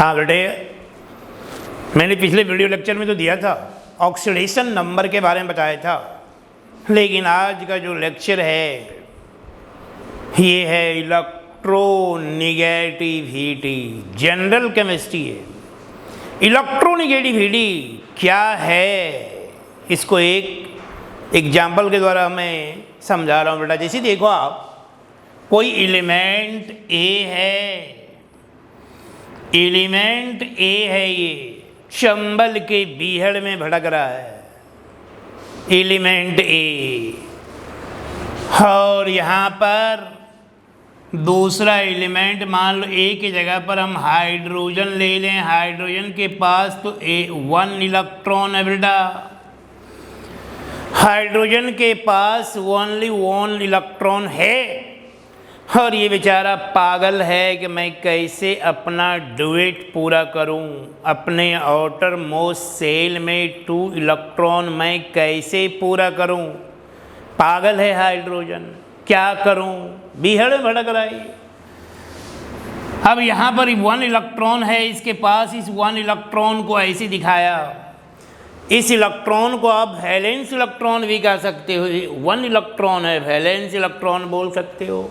हाँ बेटे, मैंने पिछले वीडियो लेक्चर में तो दिया था, ऑक्सीडेशन नंबर के बारे में बताया था, लेकिन आज का जो लेक्चर है ये है इलेक्ट्रोनेगेटिविटी। जनरल केमिस्ट्री है। इलेक्ट्रोनेगेटिविटी क्या है, इसको एक एग्जाम्पल के द्वारा मैं समझा रहा हूँ बेटा। जैसे देखो, आप कोई एलिमेंट ए है, एलिमेंट ए है, ये चंबल के बीहड़ में भड़क रहा है, एलिमेंट ए। और यहाँ पर दूसरा एलिमेंट, मान लो ए की जगह पर हम हाइड्रोजन ले लें। हाइड्रोजन के पास तो वन इलेक्ट्रॉन है बेटा, हाइड्रोजन के पास ओनली वन इलेक्ट्रॉन है। और ये बेचारा पागल है कि मैं कैसे अपना ड्यूएट पूरा करूं, अपने आउटर मोस्ट सेल में 2 इलेक्ट्रॉन मैं कैसे पूरा करूं। पागल है हाइड्रोजन, क्या करूं, बीहड़ भड़क रहा है। अब यहाँ पर 1 इलेक्ट्रॉन है इसके पास, इस 1 इलेक्ट्रॉन को ऐसे दिखाया। इस इलेक्ट्रॉन को आप वैलेंस इलेक्ट्रॉन भी कह सकते हो। 1 इलेक्ट्रॉन है, वैलेंस इलेक्ट्रॉन बोल सकते हो।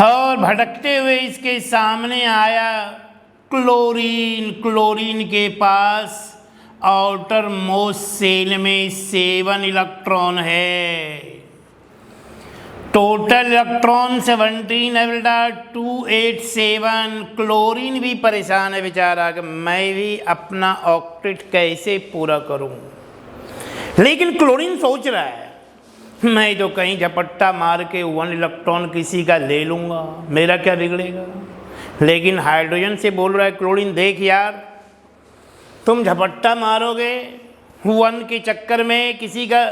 और भटकते हुए इसके सामने आया क्लोरीन। क्लोरीन के पास आउटर मोस्ट सेल में 7 इलेक्ट्रॉन है। टोटल इलेक्ट्रॉन 17 है बेटा, 287। क्लोरीन भी परेशान है बेचारा कि मैं भी अपना ऑक्टेट कैसे पूरा करूं। लेकिन क्लोरीन सोच रहा है, मैं तो कहीं झपट्टा मार के 1 इलेक्ट्रॉन किसी का ले लूँगा, मेरा क्या बिगड़ेगा। लेकिन हाइड्रोजन से बोल रहा है क्लोरीन, देख यार, तुम झपट्टा मारोगे 1 के चक्कर में किसी का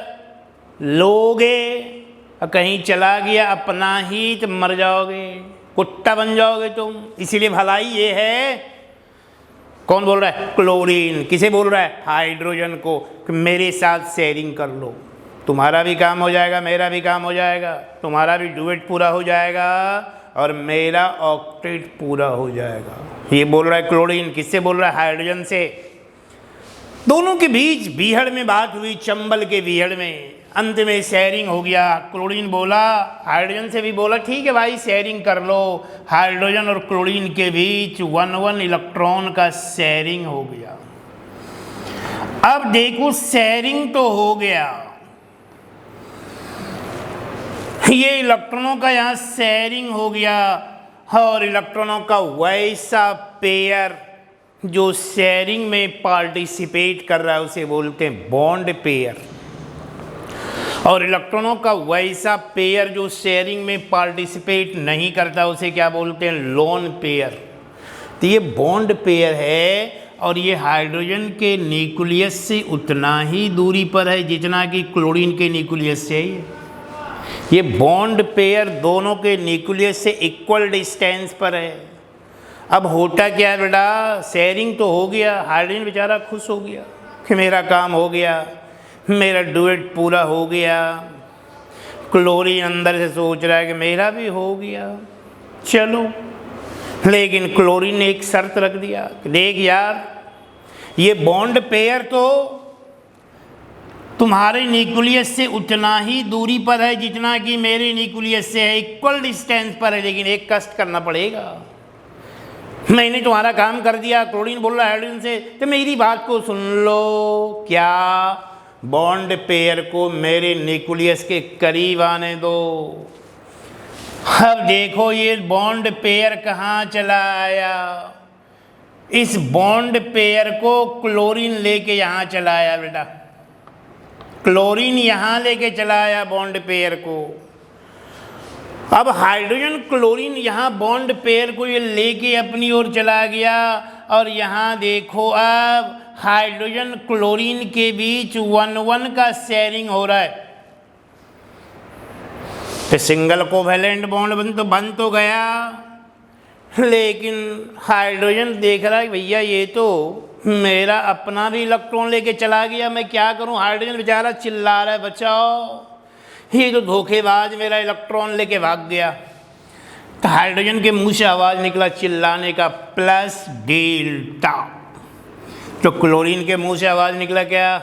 लोगे, और कहीं चला गया अपना ही तो मर जाओगे, कुत्ता बन जाओगे तुम। इसीलिए भलाई ये है। कौन बोल रहा है? क्लोरीन। किसे बोल रहा है? हाइड्रोजन को, कि मेरे साथ शेयरिंग कर लो, तुम्हारा भी काम हो जाएगा, मेरा भी काम हो जाएगा, तुम्हारा भी ड्यूएट पूरा हो जाएगा और मेरा ऑक्टेट पूरा हो जाएगा। ये बोल रहा है क्लोरीन। किससे बोल रहा है? हाइड्रोजन से। दोनों के बीच बीहड़ में बात हुई, चंबल के बीहड़ में। अंत में शेयरिंग हो गया। क्लोरीन बोला, हाइड्रोजन से भी बोला, ठीक है भाई शेयरिंग कर लो। हाइड्रोजन और क्लोरीन के बीच 1 इलेक्ट्रॉन का शेयरिंग हो गया। अब देखो, शेयरिंग तो हो गया, ये इलेक्ट्रॉनों का यहाँ शेयरिंग हो गया। और इलेक्ट्रॉनों का वैसा पेयर जो शेयरिंग में पार्टिसिपेट कर रहा है उसे बोलते हैं बॉन्ड पेयर। और इलेक्ट्रॉनों का वैसा पेयर जो शेयरिंग में पार्टिसिपेट नहीं करता उसे क्या बोलते हैं? Lone pair. तो ये बॉन्ड पेयर है और ये हाइड्रोजन के न्यूक्लियस से उतना ही दूरी पर है जितना कि क्लोरीन के न्यूक्लियस से है। ये बॉन्ड पेयर दोनों के न्यूक्लियस से इक्वल डिस्टेंस पर है। अब होता क्या है बेटा, शेयरिंग तो हो गया, हाइड्रोजन बेचारा खुश हो गया कि मेरा काम हो गया, मेरा ड्यूएट पूरा हो गया। क्लोरीन अंदर से सोच रहा है कि मेरा भी हो गया, चलो। लेकिन क्लोरीन ने एक शर्त रख दिया, देख यार, ये बॉन्ड पेयर तो तुम्हारे न्यूक्लियस से उतना ही दूरी पर है जितना कि मेरे न्यूक्लियस से है, इक्वल डिस्टेंस पर है। लेकिन एक कष्ट करना पड़ेगा, मैंने तुम्हारा काम कर दिया। क्लोरीन बोल रहा है हाइड्रोजन से, तो मेरी बात को सुन लो। क्या? बॉन्ड पेयर को मेरे न्यूक्लियस के करीब आने दो। अब देखो, ये बॉन्ड पेयर कहाँ चला आया। इस बॉन्ड पेयर को क्लोरीन लेके यहाँ चला आया बेटा। क्लोरीन यहाँ लेके चला आया बॉन्ड पेयर को। अब हाइड्रोजन क्लोरीन यहाँ बॉन्ड पेयर को ये लेके अपनी ओर चला गया। और यहाँ देखो, अब हाइड्रोजन क्लोरीन के बीच 1 का शेयरिंग हो रहा है। तो सिंगल कोवैलेंट बॉन्ड बन तो गया, लेकिन हाइड्रोजन देख रहा है भैया ये तो मेरा अपना भी इलेक्ट्रॉन लेके चला गया, मैं क्या करूं। हाइड्रोजन बेचारा चिल्ला रहा है, बचाओ, ये तो धोखेबाज मेरा इलेक्ट्रॉन लेके भाग गया। तो हाइड्रोजन के मुंह से आवाज़ निकला चिल्लाने का, प्लस डेल्टा। तो क्लोरीन के मुंह से आवाज़ निकला क्या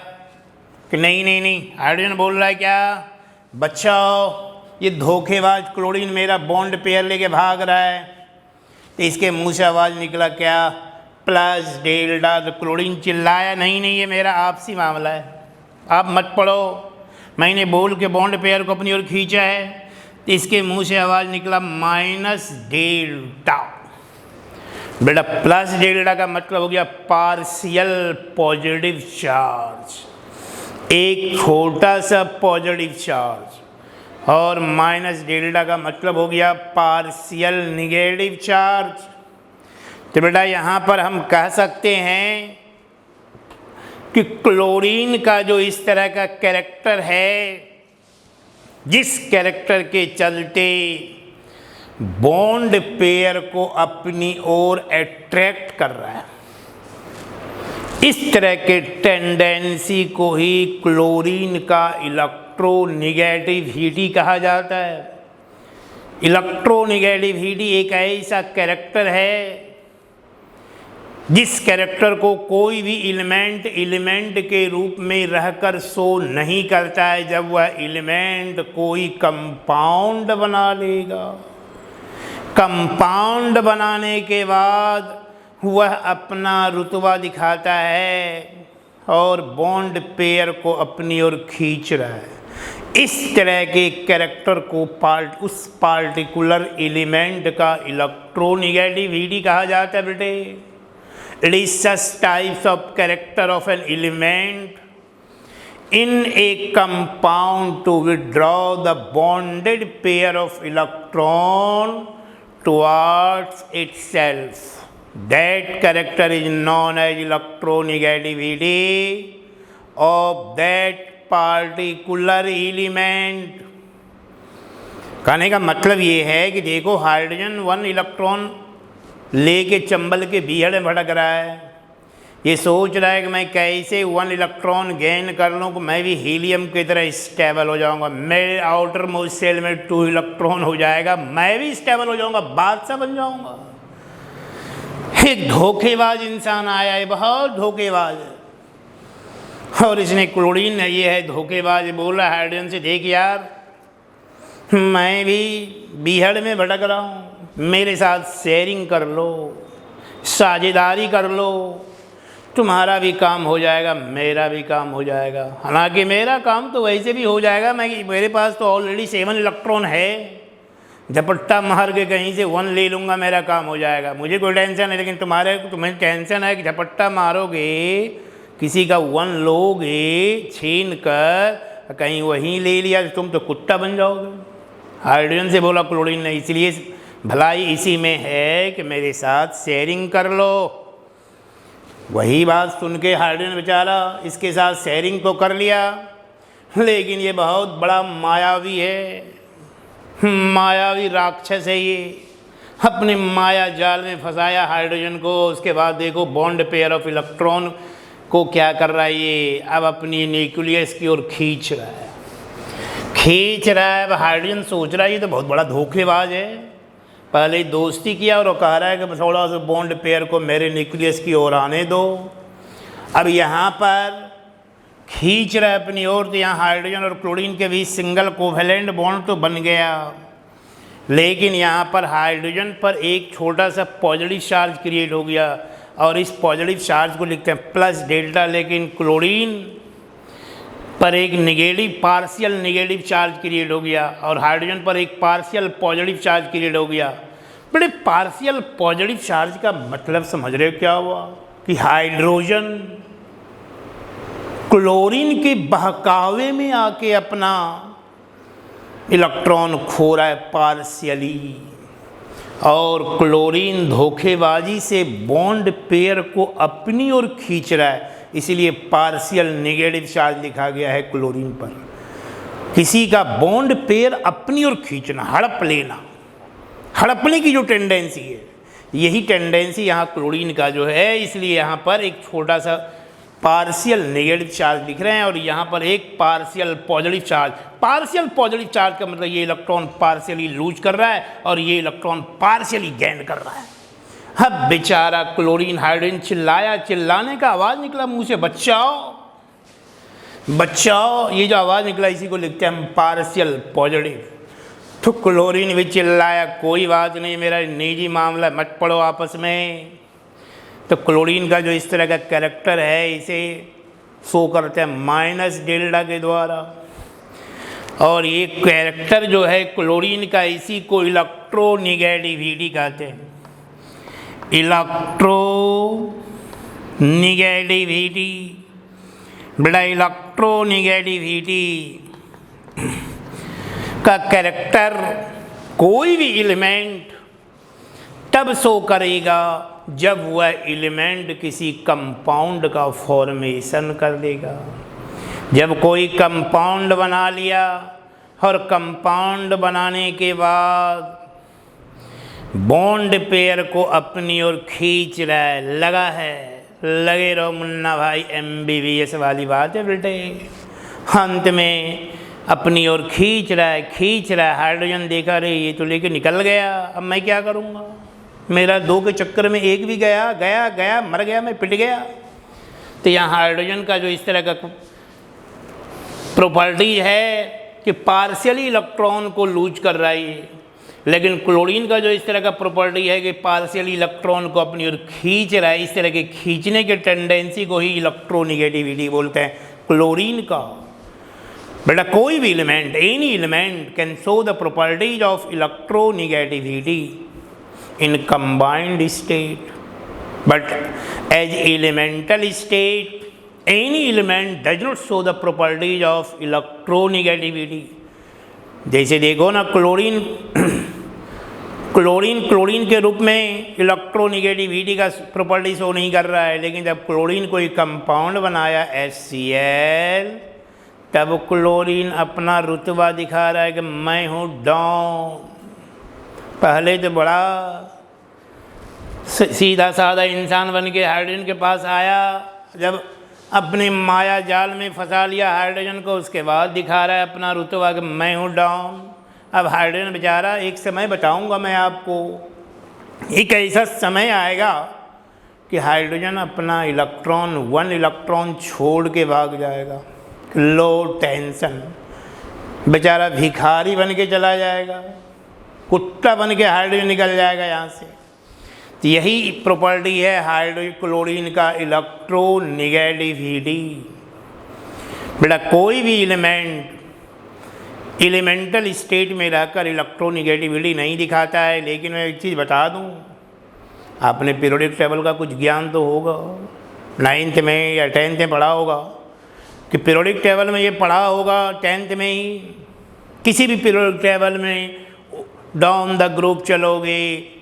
कि नहीं नहीं नहीं, हाइड्रोजन बोल रहा है क्या, बचाओ ये धोखेबाज क्लोरीन मेरा बॉन्ड पेयर लेके भाग रहा है। तो इसके मुंह से आवाज़ निकला क्या, प्लस डेल्टा। तो क्लोरीन चिल्लाया नहीं नहीं ये मेरा आपसी मामला है, आप मत पढ़ो, मैंने बोल के बॉन्ड पेयर को अपनी ओर खींचा है। तो इसके मुंह से आवाज़ निकला माइनस डेल्टा। बेटा प्लस डेल्टा का मतलब हो गया पार्शियल पॉजिटिव चार्ज, एक छोटा सा पॉजिटिव चार्ज, और माइनस डेल्टा का मतलब हो गया पार्शियल निगेटिव चार्ज। तो बेटा यहाँ पर हम कह सकते हैं कि क्लोरीन का जो इस तरह का कैरेक्टर है, जिस कैरेक्टर के चलते बॉन्ड पेयर को अपनी ओर अट्रैक्ट कर रहा है, इस तरह के टेंडेंसी को ही क्लोरीन का इलेक्ट्रोनिगेटिविटी कहा जाता है। इलेक्ट्रोनिगेटिविटी एक ऐसा कैरेक्टर है जिस कैरेक्टर को कोई भी एलिमेंट के रूप में रहकर शो नहीं करता है जब वह एलिमेंट कोई कंपाउंड बना लेगा। कंपाउंड बनाने के बाद वह अपना रुतबा दिखाता है और बॉन्ड पेयर को अपनी ओर खींच रहा है। इस तरह के कैरेक्टर को उस पार्टिकुलर एलिमेंट का इलेक्ट्रोनिगेटिविटी कहा जाता है बेटे। It is such types of character of an element in a compound to withdraw the bonded pair of electron towards itself. That character is known as electronegativity of that particular element. कहने का मतलब ये है कि देखो hydrogen 1 electron लेके चंबल के बीहड़ में भटक रहा है, ये सोच रहा है कि मैं कैसे 1 इलेक्ट्रॉन गेन कर लूँ कि मैं भी हीलियम की तरह स्टेबल हो जाऊँगा, मेरे आउटर मोस्ट सेल में 2 इलेक्ट्रॉन हो जाएगा, मैं भी स्टेबल हो जाऊँगा, बादशाह बन जाऊँगा। एक धोखेबाज इंसान आया है, बहुत धोखेबाज है, और इसने क्लोरीन है, ये है धोखेबाज, बोल रहा है हाइड्रोजन से, देख यार मैं भी बीहड़ में भटक रहा हूँ, मेरे साथ शेयरिंग कर लो, साझेदारी कर लो, तुम्हारा भी काम हो जाएगा, मेरा भी काम हो जाएगा। हालांकि मेरा काम तो वैसे भी हो जाएगा, मेरे पास तो ऑलरेडी 7 इलेक्ट्रॉन है, झपट्टा मार के कहीं से 1 ले लूँगा, मेरा काम हो जाएगा, मुझे कोई टेंशन है। लेकिन तुम्हें टेंशन है कि झपट्टा मारोगे, किसी का 1 लोगे छीन कर, कहीं वहीं ले लिया तो तुम तो कुत्ता बन जाओगे। हाइड्रोजन से बोला क्लोरीन ने, इसलिए भलाई इसी में है कि मेरे साथ शेयरिंग कर लो। वही बात सुन के हाइड्रोजन बेचारा इसके साथ शेयरिंग तो कर लिया, लेकिन ये बहुत बड़ा मायावी है, मायावी राक्षस है, ये अपने माया जाल में फंसाया हाइड्रोजन को। उसके बाद देखो बॉन्ड पेयर ऑफ इलेक्ट्रॉन को क्या कर रहा है, ये अब अपनी न्यूक्लियस की ओर खींच रहा है, खींच रहा है। अब हाइड्रोजन सोच रहा है ये तो बहुत बड़ा धोखेबाज है, पहले दोस्ती किया और वो कह रहा है कि थोड़ा सा बॉन्ड पेयर को मेरे न्यूक्लियस की ओर आने दो। अब यहाँ पर खींच रहा है अपनी ओर, तो यहाँ हाइड्रोजन और क्लोरीन के बीच सिंगल कोवेलेंट बॉन्ड तो बन गया, लेकिन यहाँ पर हाइड्रोजन पर एक छोटा सा पॉजिटिव चार्ज क्रिएट हो गया, और इस पॉजिटिव चार्ज को लिखते हैं प्लस डेल्टा। लेकिन क्लोरीन पर एक negative partial negative charge create हो गया, और हाइड्रोजन पर एक पार्शियल पॉजिटिव चार्ज क्रिएट हो गया। बड़े पार्शियल पॉजिटिव चार्ज का मतलब समझ रहे हो क्या हुआ, कि हाइड्रोजन क्लोरीन के बहकावे में आके अपना इलेक्ट्रॉन खो रहा है पार्शियली, और क्लोरीन धोखेबाजी से बॉन्ड पेयर को अपनी ओर खींच रहा है, इसीलिए पार्शियल नेगेटिव चार्ज लिखा गया है क्लोरीन पर। किसी का बॉन्ड पेयर अपनी ओर खींचना, हड़प लेना, हड़पने की जो टेंडेंसी है, यही टेंडेंसी यहाँ क्लोरीन का जो है, इसलिए यहाँ पर एक छोटा सा पार्शियल नेगेटिव चार्ज दिख रहे हैं और यहाँ पर एक partial positive charge. Partial positive charge का मतलब ये इलेक्ट्रॉन पार्शियली लूज कर रहा है और ये इलेक्ट्रॉन पार्शियली गेन कर रहा है। अब बेचारा क्लोरीन हाइड्रोजन चिल्लाया, चिल्लाने का आवाज़ निकला मुंह से, बचाओ बचाओ। ये जो आवाज़ निकला इसी को लिखते हैं हम पार्शियल पॉजिटिव। तो क्लोरीन भी चिल्लाया, कोई बात नहीं, मेरा निजी मामला, मत पड़ो आपस में। तो क्लोरीन का जो इस तरह का कैरेक्टर है इसे शो करते हैं माइनस डेल्टा के द्वारा, और ये कैरेक्टर जो है क्लोरीन का इसी को इलेक्ट्रोनिगेटिविटी कहते हैं। इलेक्ट्रोनिगेटिविटी, बड़ा इलेक्ट्रोनिगेटिविटी का कैरेक्टर कोई भी एलिमेंट तब शो करेगा जब वह एलिमेंट किसी कंपाउंड का फॉर्मेशन कर देगा। जब कोई कंपाउंड बना लिया और कंपाउंड बनाने के बाद बॉन्ड पेयर को अपनी ओर खींच रहा है, लगा है, लगे रहो मुन्ना भाई, MBBS वाली बात है बेटे। अंत में अपनी ओर खींच रहा है, हाइड्रोजन देखा, रे ये तो लेके निकल गया, अब मैं क्या करूँगा, मेरा 2 के चक्कर में 1 भी गया, मर गया, मैं पिट गया। तो यहाँ हाइड्रोजन का जो इस तरह का प्रॉपर्टी है कि पार्शियली इलेक्ट्रॉन को लूज कर रहा है, लेकिन क्लोरीन का जो इस तरह का प्रॉपर्टी है कि पार्शियली इलेक्ट्रॉन को अपनी ओर खींच रहा है। इस तरह के खींचने के टेंडेंसी को ही इलेक्ट्रोनिगेटिविटी बोलते हैं क्लोरीन का। बेटा कोई भी element, any element can show the properties of electronegativity in combined state, but as elemental state any element does not show the properties of electronegativity। जैसे देखो ना क्लोरीन के रूप में इलेक्ट्रोनिगेटिविटी का प्रॉपर्टी शो नहीं कर रहा है, लेकिन जब क्लोरीन कोई कंपाउंड बनाया HCl तब क्लोरीन अपना रुतबा दिखा रहा है कि मैं हूँ डाउन। पहले तो बड़ा सीधा साधा इंसान बन के हाइड्रोजन के पास आया, जब अपने माया जाल में फंसा लिया हाइड्रोजन को, उसके बाद दिखा रहा है अपना रुतबा कि मैं हूँ डाउन। अब हाइड्रोजन बेचारा, एक समय बताऊंगा मैं आपको, एक ऐसा समय आएगा कि हाइड्रोजन अपना इलेक्ट्रॉन 1 इलेक्ट्रॉन छोड़ के भाग जाएगा। लो टेंशन, बेचारा भिखारी बन के चला जाएगा, कुत्ता बन के हाइड्रोजन निकल जाएगा यहाँ से। तो यही प्रॉपर्टी है हाइड्रोजन क्लोरीन का, इलेक्ट्रोनिगेटिविटी। बेटा कोई भी एलिमेंट एलिमेंटल स्टेट में रहकर इलेक्ट्रोनिगेटिविटी नहीं दिखाता है। लेकिन मैं एक चीज़ बता दूँ, आपने पीरियोडिक टेबल का कुछ ज्ञान तो होगा, 9th में या 10th में पढ़ा होगा कि पीरियोडिक टेबल में ये पढ़ा होगा 10th में ही। किसी भी पीरियोडिक टेबल में डाउन द ग्रुप चलोगे,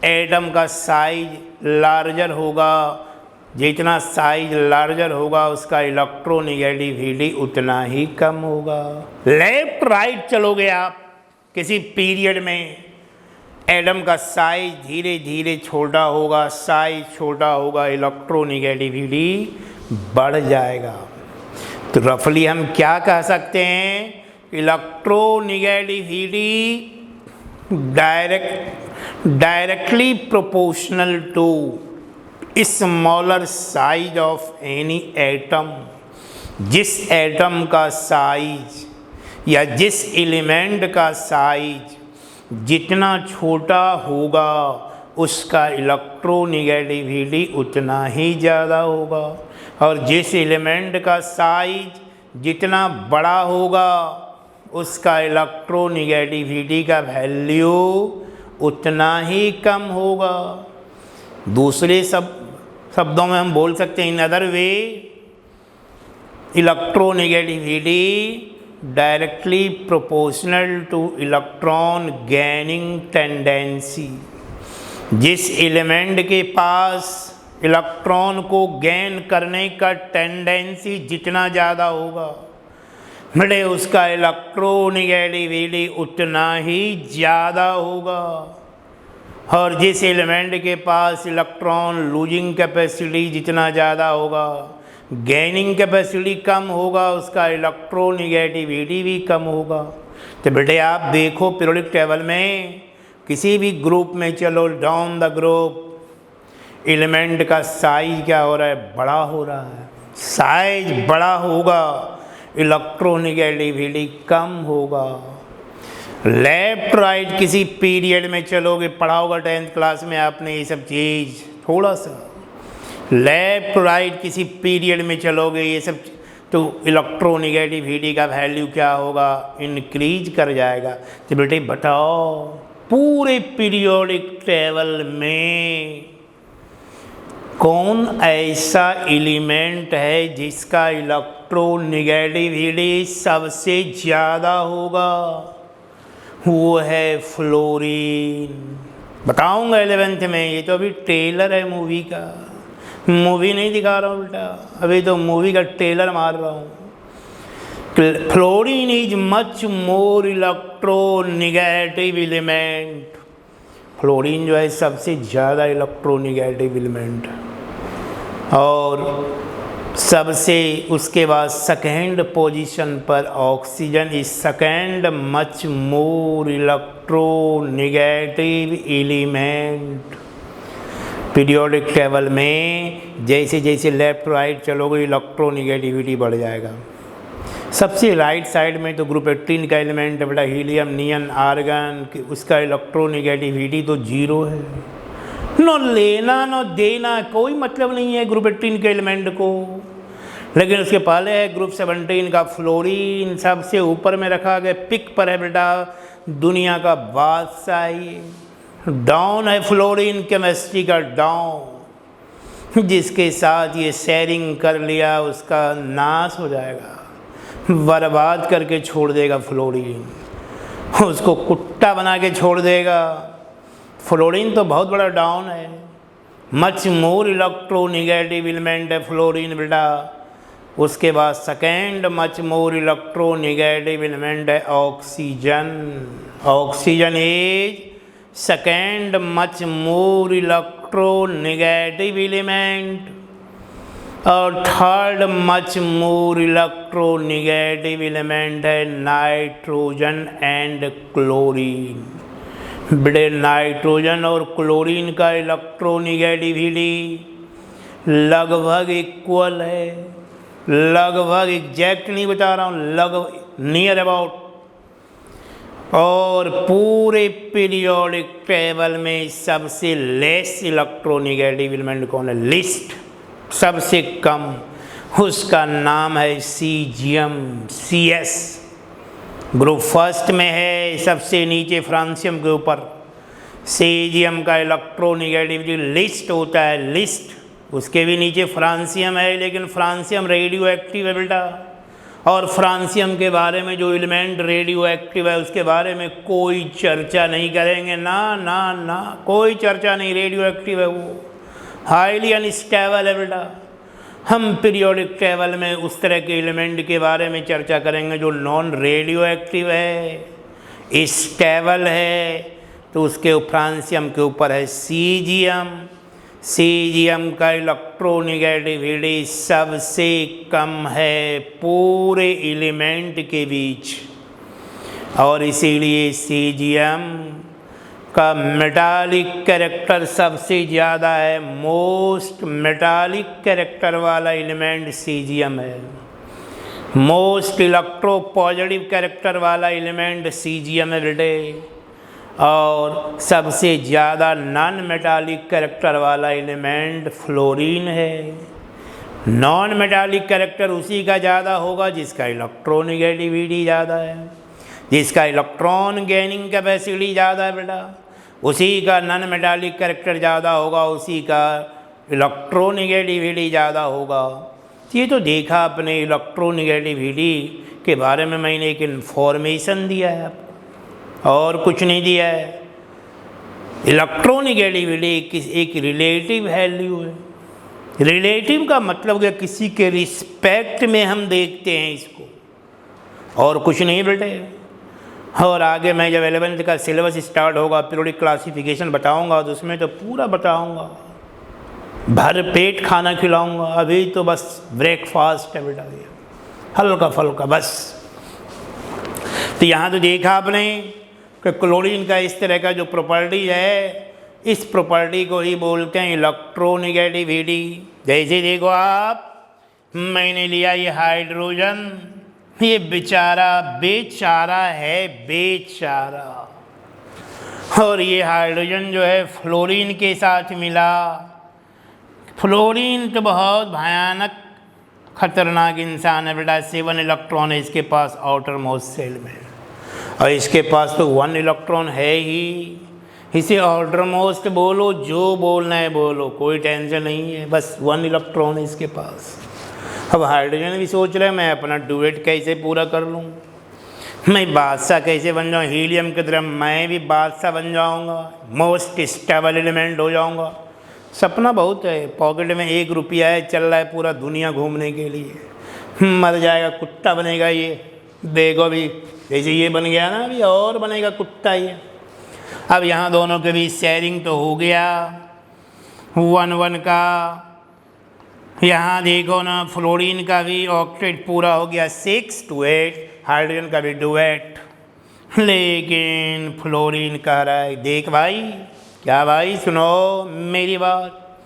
एटम का साइज लार्जर होगा, जितना साइज लार्जर होगा उसका इलेक्ट्रोनिगेटिविटी उतना ही कम होगा। लेफ्ट राइट चलोगे आप किसी पीरियड में, एटम का साइज धीरे धीरे छोटा होगा, साइज छोटा होगा, इलेक्ट्रोनिगेटिविटी बढ़ जाएगा। तो रफली हम क्या कह सकते हैं, electronegativity directly proportional to smaller size of any atom। जिस एटम का साइज या जिस एलिमेंट का साइज जितना छोटा होगा उसका इलेक्ट्रोनिगेटिविटी उतना ही ज़्यादा होगा, और जिस एलिमेंट का साइज जितना बड़ा होगा उसका इलेक्ट्रोनिगेटिविटी का वैल्यू उतना ही कम होगा। दूसरे शब्दों में हम बोल सकते हैं, in other way electronegativity directly proportional to electron gaining tendency. जिस एलिमेंट के पास इलेक्ट्रॉन को गैन करने का टेंडेंसी जितना ज़्यादा होगा, बड़े उसका इलेक्ट्रोनिगेटिविटी उतना ही ज़्यादा होगा। और जिस एलिमेंट के पास इलेक्ट्रॉन लूजिंग कैपेसिटी जितना ज़्यादा होगा, गेनिंग कैपेसिटी कम होगा, उसका इलेक्ट्रोनिगेटिविटी भी कम होगा। तो बेटे आप देखो पीरियोडिक टेबल में किसी भी ग्रुप में चलो, डाउन द ग्रुप एलिमेंट का साइज क्या हो रहा है, बड़ा हो रहा है। साइज बड़ा होगा, इलेक्ट्रोनिगेटिविटी कम होगा। लेफ्ट राइट किसी पीरियड में चलोगे, पढ़ा होगा 10th क्लास में आपने ये सब चीज़ थोड़ा सा। लेफ्ट राइट किसी पीरियड में चलोगे ये सब, तो इलेक्ट्रोनिगेटिविटी का वैल्यू क्या होगा, इंक्रीज कर जाएगा। तो बेटे बताओ पूरे पीरियोडिक टेबल में कौन ऐसा एलिमेंट है जिसका इलेक्ट्रोनिगेटिविटी सबसे ज़्यादा होगा? वो है फ्लोरीन। बताऊंगा 11th में, ये तो अभी ट्रेलर है मूवी का, मूवी नहीं दिखा रहा हूँ बेटा, अभी तो मूवी का ट्रेलर मार रहा हूँ। Fluorine is much more electronegative element. Fluorine जो है सबसे ज़्यादा इलेक्ट्रोनिगेटिव एलिमेंट, और सबसे उसके बाद सेकेंड पोजीशन पर oxygen is second much more electronegative element. Periodic table में जैसे जैसे लेफ्ट राइट चलोगे इलेक्ट्रोनिगेटिविटी बढ़ जाएगा। सबसे राइट साइड में तो ग्रुप 18 का एलिमेंट है बेटा, हीलियम, नियन, आर्गन, उसका इलेक्ट्रोनिगेटिविटी तो 0 है। न लेना न देना, कोई मतलब नहीं है ग्रुप 18 के एलिमेंट को। लेकिन उसके पहले है ग्रुप 17 का फ्लोरीन, सबसे ऊपर में रखा गया, पिक पर है बेटा, दुनिया का बादशाह ही। डाउन है फ्लोरीन, केमिस्ट्री का डाउन, जिसके साथ ये शेयरिंग कर लिया उसका नाश हो जाएगा, बर्बाद करके छोड़ देगा फ्लोरीन, उसको कुत्ता बना के छोड़ देगा। फ्लोरीन तो बहुत बड़ा डाउन है, मच मोर इलेक्ट्रोनिगेटिव एलिमेंट है फ्लोरीन बेटा। उसके बाद second much more electronegative element है oxygen. Oxygen is second much more electronegative element, और third much more electronegative element है नाइट्रोजन एंड क्लोरीन। बेटे नाइट्रोजन और क्लोरीन का इलेक्ट्रोनिगेटिविटी लगभग इक्वल है, लगभग एग्जैक्ट नहीं बता रहा हूँ, लगभग नियर अबाउट। और पूरे पीरियोडिक टेबल में सबसे लेस इलेक्ट्रोनिगेटिव एलिमेंट कौन है, लिस्ट सबसे कम, उसका नाम है सीजियम, CS। ग्रुप फर्स्ट में है, सबसे नीचे फ्रांसियम के ऊपर। सीजियम का इलेक्ट्रोनिगेटिविटी लिस्ट होता है, लिस्ट, उसके भी नीचे फ्रांसियम है, लेकिन फ्रांसियम रेडियो एक्टिव है बेटा। और फ्रांसियम के बारे में जो एलिमेंट रेडियो एक्टिव है उसके बारे में कोई चर्चा नहीं करेंगे, ना ना ना, कोई चर्चा नहीं, रेडियो एक्टिव है वो, हाईली अनस्टेबल है बेटा। हम पीरियोडिक टेबल में उस तरह के एलिमेंट के बारे में चर्चा करेंगे जो नॉन रेडियो एक्टिव है, स्टेबल है, तो उसके फ्रांसियम के ऊपर है सीजियम। सीजियम का इलेक्ट्रोनिगेटिविटी सबसे कम है पूरे एलिमेंट के बीच, और इसीलिए सीजियम का मेटालिक कैरेक्टर सबसे ज़्यादा है। मोस्ट मेटालिक कैरेक्टर वाला एलिमेंट सीजियम है, मोस्ट इलेक्ट्रो पॉजिटिव कैरेक्टर वाला एलिमेंट सीजियम है बेटे। और सबसे ज़्यादा नॉन मेटालिक कैरेक्टर वाला एलिमेंट फ्लोरीन है। नॉन मेटालिक कैरेक्टर उसी का ज़्यादा होगा जिसका इलेक्ट्रोनिगेटिविटी ज़्यादा है, जिसका इलेक्ट्रॉन गेनिंग कैपेसिटी ज़्यादा है बेटा, उसी का नॉन मेटालिक कैरेक्टर ज़्यादा होगा, उसी का इलेक्ट्रोनिगेटिविटी ज़्यादा होगा। ये तो देखा अपने इलेक्ट्रोनिगेटिविटी के बारे में मैंने एक इन्फॉर्मेशन दिया है आपको, और कुछ नहीं दिया है। इलेक्ट्रोनिगेटिविटी एक रिलेटिव वैल्यू है। रिलेटिव का मतलब है किसी के रिस्पेक्ट में हम देखते हैं इसको, और कुछ नहीं बेटे। और आगे मैं जब 11th का सिलेबस स्टार्ट होगा, पीरियोडिक क्लासिफिकेशन बताऊंगा, तो उसमें तो पूरा बताऊंगा। भर पेट खाना खिलाऊंगा, अभी तो बस ब्रेकफास्ट है बेटा, ये हल्का फुल्का बस। तो यहाँ तो देखा आपने कि क्लोरीन का इस तरह का जो प्रॉपर्टी है, इस प्रॉपर्टी को ही बोलते हैं इलेक्ट्रोनेगेटिविटी। जैसे देखो आप, मैंने लिया ये हाइड्रोजन, ये बेचारा है, बेचारा। और ये हाइड्रोजन जो है फ्लोरीन के साथ मिला। फ्लोरीन तो बहुत भयानक खतरनाक इंसान है बेटा। 7 इलेक्ट्रॉन है इसके पास आउटर मोस्ट सेल में, और इसके पास तो 1 इलेक्ट्रॉन है ही। इसे आउटर मोस्ट बोलो, जो बोलना है बोलो, कोई टेंशन नहीं है, बस 1 इलेक्ट्रॉन है इसके पास। अब हाइड्रोजन भी सोच रहे हैं मैं अपना डुएट कैसे पूरा कर लूँ, मैं बादशाह कैसे बन जाऊँ, हीलियम की तरह मैं भी बादशाह बन जाऊँगा, मोस्ट स्टेबल एलिमेंट हो जाऊँगा। सपना बहुत है, पॉकेट में 1 रुपया है, चल रहा है पूरा दुनिया घूमने के लिए। मर जाएगा, कुत्ता बनेगा ये। देखो अभी जैसे ये बन गया ना, अभी और बनेगा कुत्ता ये। अब यहाँ दोनों के बीच शेयरिंग तो हो गया 1-1 का। यहाँ देखो ना, फ्लोरीन का भी ऑक्टेट पूरा हो गया 6 to 8, हाइड्रोजन का भी डुएट। लेकिन फ्लोरीन कह रहा है, देख भाई, क्या भाई सुनो मेरी बात,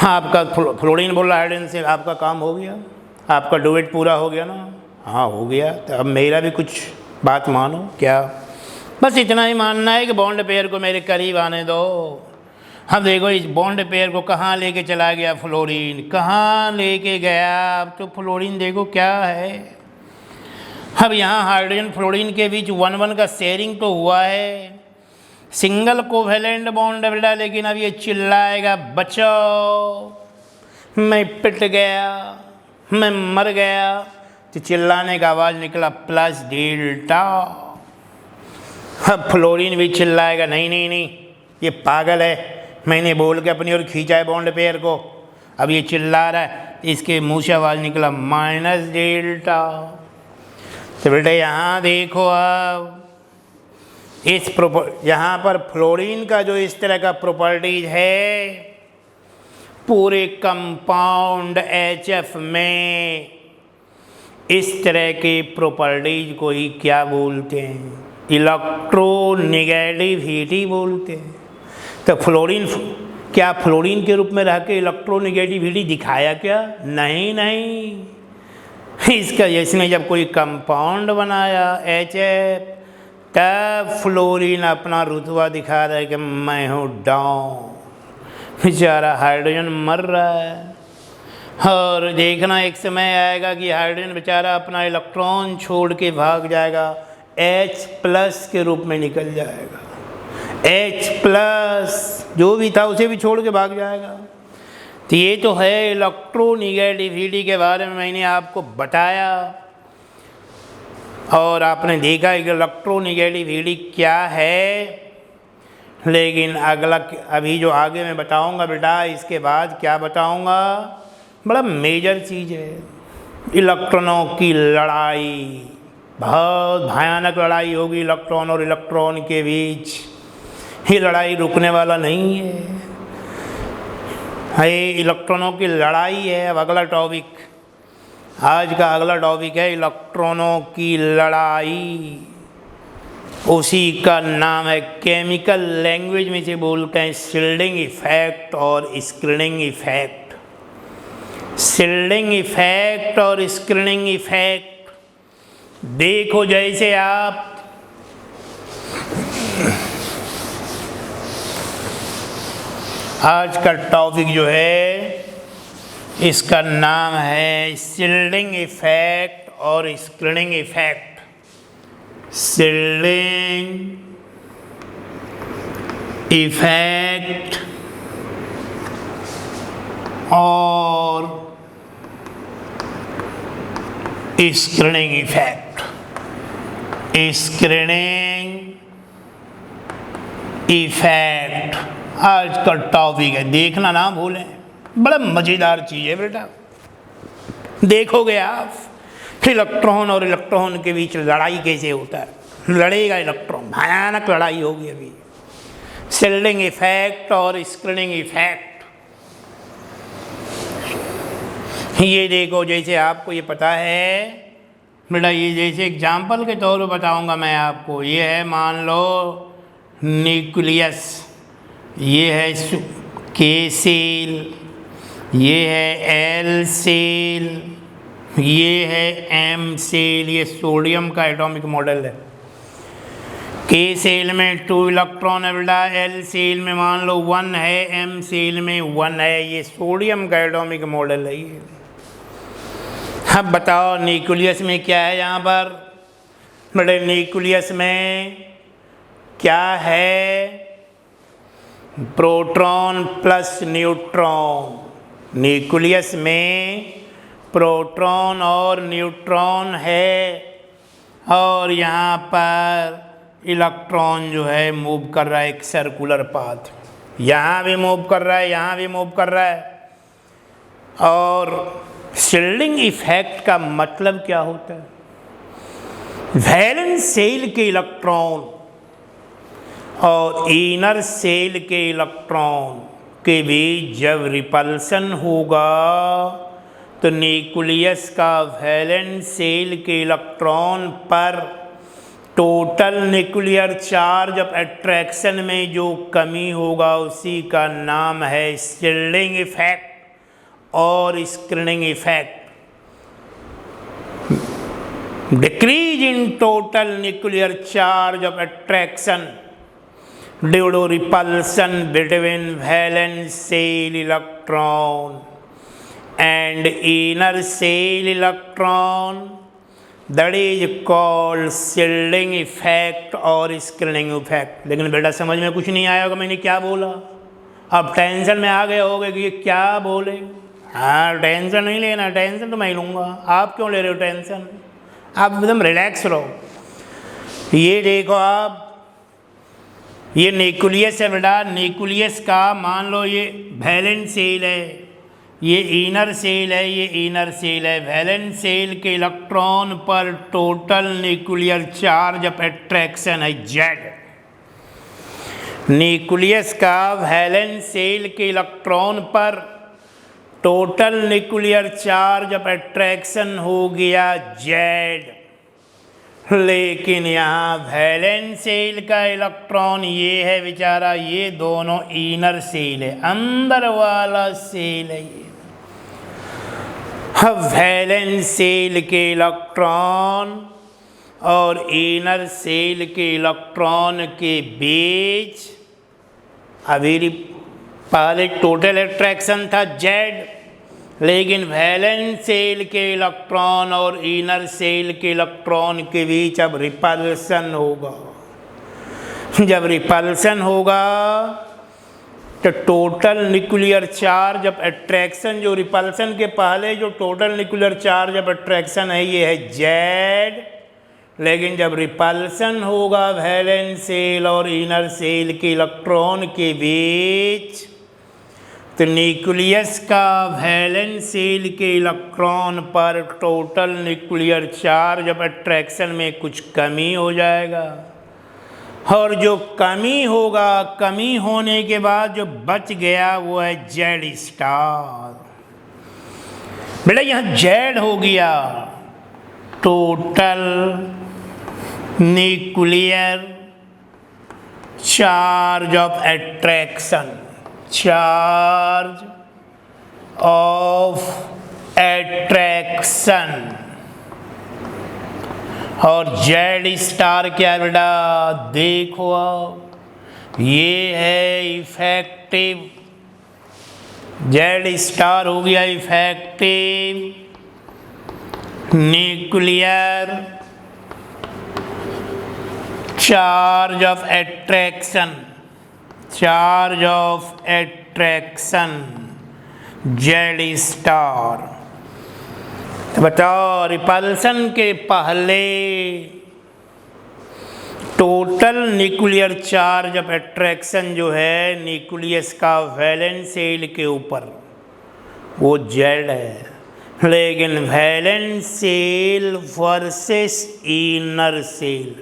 आपका फ्लोरीन बोल रहा है हाइड्रोजन से, आपका काम हो गया, आपका डुएट पूरा हो गया ना। हाँ हो गया, तो अब मेरा भी कुछ बात मानो। क्या? बस इतना ही मानना है कि बॉन्ड पेयर को मेरे करीब आने दो। अब देखो इस बॉन्ड पेयर को कहाँ लेके चला गया फ्लोरीन, कहाँ लेके गया। अब तो फ्लोरीन देखो क्या है। अब यहाँ हाइड्रोजन फ्लोरीन के बीच 1-1 का शेयरिंग तो हुआ है, सिंगल कोवेलेंट बॉन्ड बेटा। लेकिन अब ये चिल्लाएगा, बचाओ, मैं पिट गया, मैं मर गया। तो चिल्लाने का आवाज़ निकला प्लस डेल्टा। अब फ्लोरीन भी चिल्लाएगा, नहीं नहीं नहीं, ये पागल है, मैंने बोल के अपनी ओर खींचा है बॉन्ड पेयर को। अब ये चिल्ला रहा है, इसके मुँह से आवाज़ निकला माइनस डेल्टा। तो बेटा यहाँ देखो, अब यहाँ पर फ्लोरीन का जो इस तरह का प्रॉपर्टीज है, पूरे कंपाउंड HF में इस तरह के प्रॉपर्टीज को ही क्या बोलते हैं, इलेक्ट्रोनेगेटिविटी बोलते हैं। तो फ्लोरीन क्या फ्लोरीन के रूप में रह के इलेक्ट्रोनेगेटिविटी दिखाया क्या? नहीं नहीं, इसका इसने जब कोई कंपाउंड बनाया HF, तब फ्लोरीन अपना रुतबा दिखा रहा है कि मैं हूँ डाउन। बेचारा हाइड्रोजन मर रहा है, और देखना एक समय आएगा कि हाइड्रोजन बेचारा अपना इलेक्ट्रॉन छोड़ के भाग जाएगा, H+ के रूप में निकल जाएगा। H+ जो भी था उसे भी छोड़ के भाग जाएगा। तो ये तो है इलेक्ट्रोनेगेटिविटी के बारे में मैंने आपको बताया, और आपने देखा कि इलेक्ट्रोनेगेटिविटी क्या है। लेकिन अगला अभी जो आगे मैं बताऊंगा बेटा, इसके बाद क्या बताऊंगा, बड़ा मेजर चीज़ है। इलेक्ट्रॉनों की लड़ाई, बहुत भयानक लड़ाई होगी इलेक्ट्रॉन और इलेक्ट्रॉन के बीच। ये लड़ाई रुकने वाला नहीं है, ये इलेक्ट्रॉनों की लड़ाई है। अब अगला टॉपिक, आज का अगला टॉपिक है इलेक्ट्रॉनों की लड़ाई। उसी का नाम है, केमिकल लैंग्वेज में से बोलते हैं, शील्डिंग इफेक्ट और स्क्रीनिंग इफेक्ट। शील्डिंग इफेक्ट और स्क्रीनिंग इफेक्ट। देखो जैसे आप आज का टॉपिक जो है, इसका नाम है शील्डिंग इफेक्ट और स्क्रीनिंग इफेक्ट। शील्डिंग इफेक्ट और स्क्रीनिंग इफेक्ट। स्क्रीनिंग इफेक्ट आज का टॉपिक है, देखना ना भूलें, बड़ा मज़ेदार चीज़ है बेटा। देखोगे आप इलेक्ट्रॉन और इलेक्ट्रॉन के बीच लड़ाई कैसे होता है, लड़ेगा इलेक्ट्रॉन, भयानक लड़ाई होगी अभी। शील्डिंग इफेक्ट और स्क्रीनिंग इफेक्ट, ये देखो, जैसे आपको ये पता है बेटा, ये जैसे एग्जाम्पल के तौर पर बताऊंगा मैं आपको। ये है मान लो न्यूक्लियस, ये है के सेल, ये है एल सेल, ये है एम सेल। ये सोडियम का एटॉमिक मॉडल है। के सेल में 2 इलेक्ट्रॉन है बेटा, एल सेल में मान लो 1 है, एम सेल में 1 है। ये सोडियम का एटॉमिक मॉडल है ये। अब बताओ न्यूक्लियस में क्या है यहाँ पर? बड़े न्यूक्लियस में क्या है? Proton plus neutron. न्यूक्लियस में प्रोटॉन और न्यूट्रॉन है, और यहाँ पर इलेक्ट्रॉन जो है मूव कर रहा है एक सर्कुलर पाथ। यहाँ भी मूव कर रहा है, यहाँ भी मूव कर रहा है। और शील्डिंग इफेक्ट का मतलब क्या होता है? वैलेंस सेल के इलेक्ट्रॉन और इनर सेल के इलेक्ट्रॉन के बीच जब रिपल्सन होगा तो न्यूक्लियस का वैलेंस सेल के इलेक्ट्रॉन पर total nuclear charge of attraction में जो कमी होगा उसी का नाम है शील्डिंग इफेक्ट और screening effect. Decrease in total nuclear charge of attraction due to repulsion between valence shell electron and inner shell electron, that is called shielding effect और स्क्रीनिंग इफेक्ट। लेकिन बेटा समझ में कुछ नहीं आया होगा मैंने क्या बोला। अब टेंशन में आ गए होगे कि ये क्या बोले। हाँ, टेंशन नहीं लेना, टेंशन तो मैं लूँगा। आप क्यों ले रहे हो टेंशन? आप एकदम रिलैक्स रहो। ये देखो आप, ये न्यूक्लियस है बेटा। न्यूक्लियस का मान लो ये वैलेंस सेल है, ये इनर सेल है, ये इनर सेल है। वैलेंस सेल के इलेक्ट्रॉन पर total nuclear charge of attraction है जेड। न्यूक्लियस का वैलेंस सेल के इलेक्ट्रॉन पर total nuclear charge of attraction हो गया जेड। लेकिन यहाँ वैलेंस सेल का इलेक्ट्रॉन ये है बेचारा, ये दोनों इनर सेल है, अंदर वाला सेल है ये। वैलेंस सेल के इलेक्ट्रॉन और इनर सेल के इलेक्ट्रॉन के बीच अभी पहले टोटल अट्रैक्शन था जेड, लेकिन वैलेंस सेल के इलेक्ट्रॉन और इनर सेल के इलेक्ट्रॉन के बीच अब रिपल्सन होगा। जब रिपल्सन होगा तो total nuclear charge of attraction, जो रिपल्सन के पहले जो total nuclear charge of attraction है ये है जेड। लेकिन जब रिपल्सन होगा वैलेंस सेल और इनर सेल के इलेक्ट्रॉन के बीच तो न्यूक्लियस का वैलेंस सेल के इलेक्ट्रॉन पर total nuclear charge of attraction में कुछ कमी हो जाएगा। और जो कमी होगा, कमी होने के बाद जो बच गया वो है जेड स्टार। बेटा यहाँ जेड हो गया total nuclear charge of attraction, charge of attraction. और जेड स्टार क्या है बेटा? देखो आप, ये है इफेक्टिव, जेड स्टार हो गया effective nuclear charge of attraction, charge of attraction Z star. तो बताओ रिपल्सन के पहले total nuclear charge of attraction जो है न्यूक्लियस का वैलेंस सेल के ऊपर वो जेड है, लेकिन valence shell versus inner shell,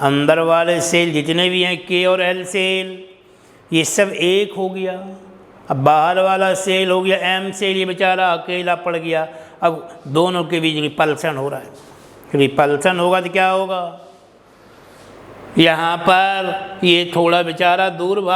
अंदर वाले सेल जितने भी हैं के और एल सेल, ये सब एक हो गया। अब बाहर वाला सेल हो गया एम सेल, ये बेचारा अकेला पड़ गया। अब दोनों के बीच रिपल्सन हो रहा है। रिपल्सन होगा तो क्या होगा, यहाँ पर ये थोड़ा बेचारा दूर भाग